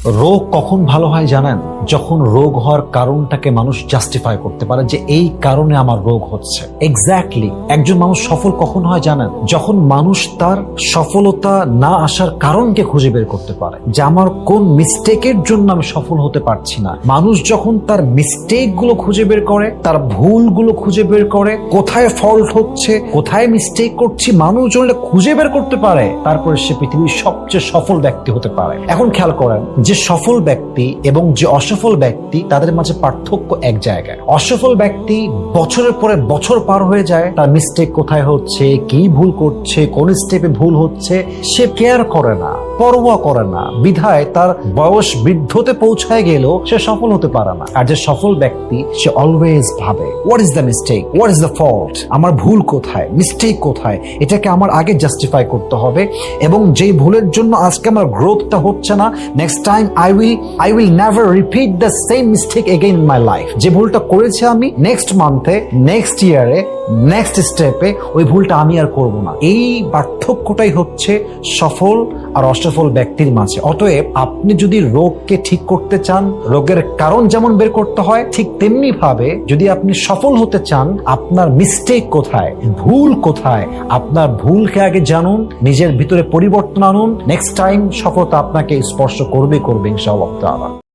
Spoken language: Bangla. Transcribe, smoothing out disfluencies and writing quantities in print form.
রোগ কখন ভালো হয় জানেন? যখন রোগ হওয়ার কারণটাকে মানুষ জাস্টিফাই করতে পারে যে এই কারণে আমার রোগ হচ্ছে। এক্স্যাক্টলি একজন মানুষ সফল কখন হয় জানেন? যখন মানুষ তার সফলতা না আসার কারণকে খুঁজে বের করতে পারে, যে আমার কোন মিস্টেকের জন্য আমি সফল হতে পারছি না। মানুষ যখন তার মিস্টেক গুলো খুঁজে বের করে, তার ভুলগুলো খুঁজে বের করে, কোথায় ফল্ট হচ্ছে, কোথায় মিস্টেক করছি, মানুষ যখন এটা খুঁজে বের করতে পারে, তারপরে সে পৃথিবীর সবচেয়ে সফল ব্যক্তি হতে পারে। এখন খেয়াল করেন, যে সফল ব্যক্তি এবং যে অসফল ব্যক্তি, তাদের মাঝে পার্থক্য এক জায়গায়। অসফল ব্যক্তি বছরের পরে বছর পার হয়ে যায়, তার মিস্টেক কোথায় হচ্ছে, কি ভুল করছে, কোন স্টেপে ভুল হচ্ছে, সে কেয়ার করে না, পরোয়া করে না, বিধায় তার বয়স বৃদ্ধতে পৌঁছায় গেলেও সে সফল হতে পারে না। আর যে সফল ব্যক্তি, সে অলওয়েজ ভাবে what is the mistake, what is the fault, আমার ভুল কোথায়, মিস্টেক কোথায়, এটাকে আমার আগে জাস্টিফাই করতে হবে। এবং যেই ভুলের জন্য আজকে আমার গ্রোথটা হচ্ছে না, next time I will never repeat the same mistake again in my life. যে ভুলটা করেছি আমি, নেক্সট মান্থে, নেক্সট ইয়ারে, নেক্সট স্টেপে ওই ভুলটা আমি আর করব না। এই পার্থক্যটাই হচ্ছে সফল আর অসফল ব্যক্তির মাঝে। অতএব আপনি যদি রোগকে ঠিক করতে চান, রোগের কারণ যেমন বের করতে হয়, ঠিক তেমনি ভাবে যদি আপনি সফল হতে চান, আপনার মিস্টেক কোথায়, ভুল কোথায়, আপনার ভুলকে আগে জানুন, নিজের ভিতরে পরিবর্তন আনুন। নেক্সট টাইম সফলতা আপনাকে স্পর্শ করবে ইনশাআল্লাহ তাআলা।